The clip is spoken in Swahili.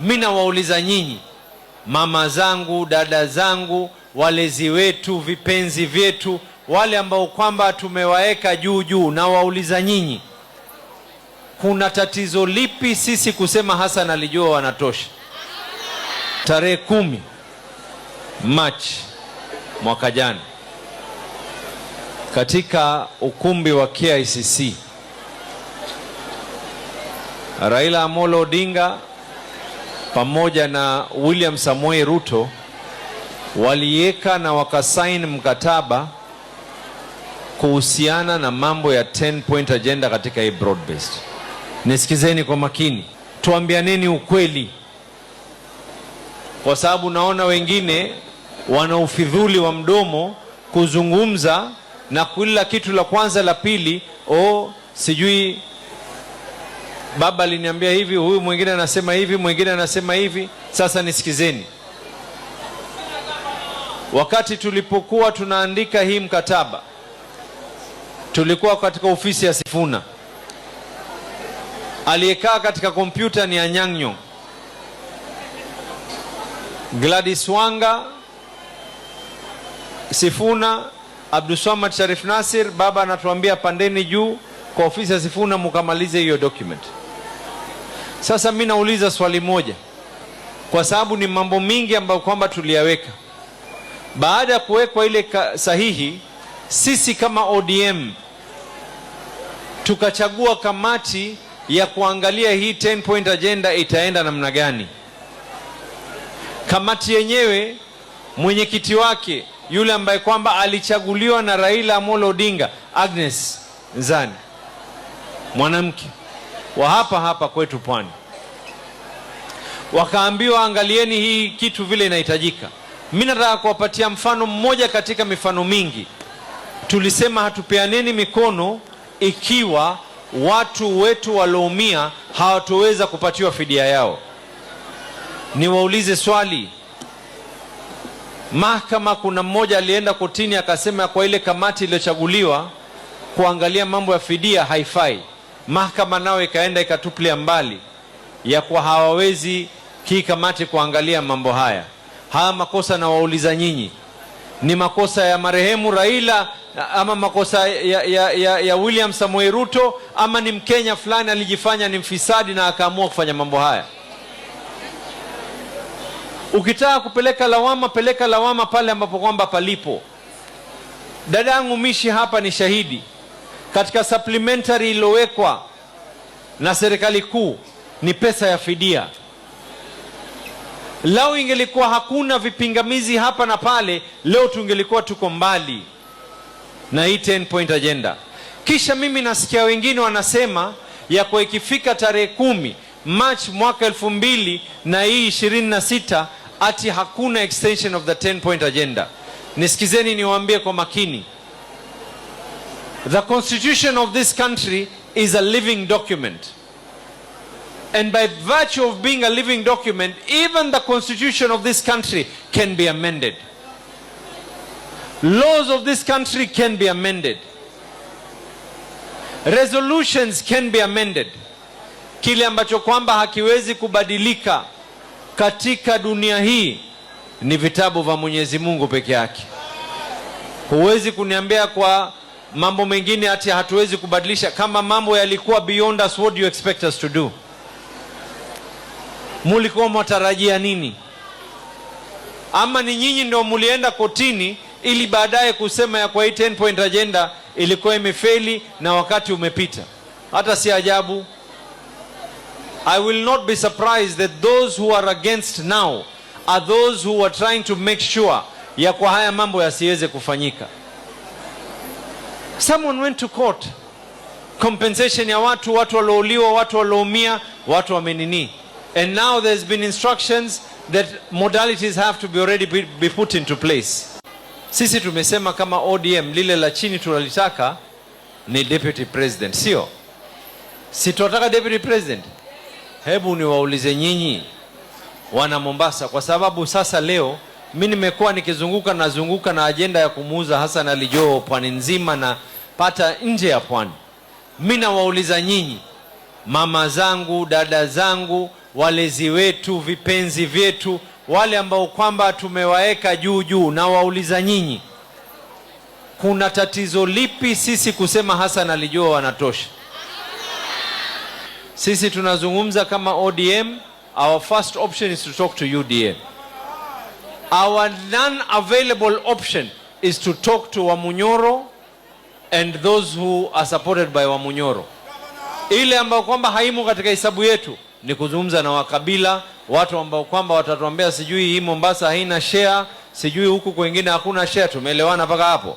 Mimi nawauliza nyinyi, mama zangu, dada zangu, walezi wetu, vipenzi vyetu, wale ambao kwamba tumewaeka juu, na wauliza nyinyi, kuna tatizo lipi sisi kusema Hassan Ali Joho wanatosha? Tarehe 10 Machi mwaka jana, katika ukumbi wa KICC, Raila Amolo Odinga pamoja na William Samoei Ruto waliweka na wakasaini mkataba kuhusiana na mambo ya 10-point agenda katika hii broad based. Nisikizeni kwa makini, tuambianeni ukweli, kwa sababu naona wengine wana ufidhuli wa mdomo kuzungumza na kila kitu la kwanza la pili, sijui baba aliniambia hivi, huyu mwingine anasema hivi, mwingine anasema hivi. Sasa nisikizeni, wakati tulipokuwa tunaandika hii mkataba, tulikuwa katika ofisi ya Sifuna. Aliyekaa katika kompyuta ni Anyang'nyong, Gladys Wanga, Sifuna, Abdulswamad Sharif Nasir. Baba anatuambia pandeni juu kwa ofisi ya Sifuna mkamalize hiyo document. Sasa mimi nauliza swali moja, kwa sababu ni mambo mingi ambayo kwamba tuliyaweka. Baada ya kuwekwa ile sahihi, sisi kama ODM tukachagua kamati ya kuangalia hii 10-point agenda itaenda namna gani. Kamati yenyewe, mwenyekiti wake yule ambaye kwamba alichaguliwa na Raila Amolo Odinga, Agnes Nzani, mwanamke wa hapa kwetu Pwani, wakaambiwa angalieni hii kitu vile inahitajika. Mimi nataka kuwapatia mfano mmoja katika mifano mingi. Tulisema hatupeaneni mikono ikiwa watu wetu walioumia hawatoweza kupatiwa fidia yao. Niwaulize swali, mahakama, kuna mmoja alienda kotini akasema kwa ile kamati iliyochaguliwa kuangalia mambo ya fidia haifai. Mahakama nao ikaenda ikatupilia mbali ya kwa hawawezi hii kamati kuangalia mambo haya. Haya makosa na wauliza nyinyi, ni makosa ya marehemu Raila ama makosa ya William Samoei Ruto, ama ni Mkenya fulani alijifanya ni mfisadi na akaamua kufanya mambo haya? Ukitaka kupeleka lawama, peleka lawama pale ambapo kwamba palipo. Dadangu Mishi hapa ni shahidi. Katika supplementary iliyowekwa na serikali kuu ni pesa ya fidia. Lao ingelikuwa hakuna vipingamizi hapa na pale, leo tungelikuwa tuko mbali na hii 10-point agenda. Kisha mimi nasikia wengine wanasema ya kwa ikifika tarehe 10 Machi mwaka 2026 ati hakuna extension of the 10-point agenda. Nisikizeni niwaambie kwa makini. The constitution of this country is a living document. And by virtue of being a living document, even the constitution of this country can be amended. Laws of this country can be amended. Resolutions can be amended. Kile ambacho kwamba hakiwezi kubadilika katika dunia hii ni vitabu vya Mwenyezi Mungu peke yake. Huwezi kuniambia kwa mambo mengine ati hatuwezi kubadilisha. Kama mambo yalikuwa beyond us, what do you expect us to do? Mulikuwa mwatarajia nini? Ama ni nyinyi ndio mulienda kotini ili baadaye kusema ya kwa hii 10-point agenda ilikuwa imefeli na wakati umepita? Hata si ajabu. I will not be surprised that those who are against now are those who are trying to make sure ya kwa haya mambo yasiweze kufanyika. Someone went to court. Compensation ya watu waliouliwa, watu walioumia, watu wamenini. And now there's been instructions that modalities have to be already be put into place. Sisi tumesema kama ODM lile la chini tunalitaka ni deputy president, sio? Si tunataka deputy president. Hebu niwaulize nyinyi wana Mombasa, kwa sababu sasa leo mimi nimekuwa nikizunguka na ajenda ya kumuuza Hassan Ali Joho pwani nzima na pata nje ya pwani. Mimi nawauliza nyinyi, mama zangu, dada zangu, walezi wetu, vipenzi vyetu, wale ambao kwamba tumewaeka juu juu, na wauliza nyinyi, kuna tatizo lipi sisi kusema Hassan Ali Joho wanatosha? Sisi tunazungumza kama ODM, our first option is to talk to UDA. Our non-available option is to talk to Wamunyoro and those who are supported by Wamunyoro. Ile ambao kwamba haimu katika hesabu yetu ni kuzungumza na wakabila, watu ambao kwamba watatuambia sijui hii Mombasa haina share, sijui huku kwingine hakuna share. Tumeelewana mpaka hapo?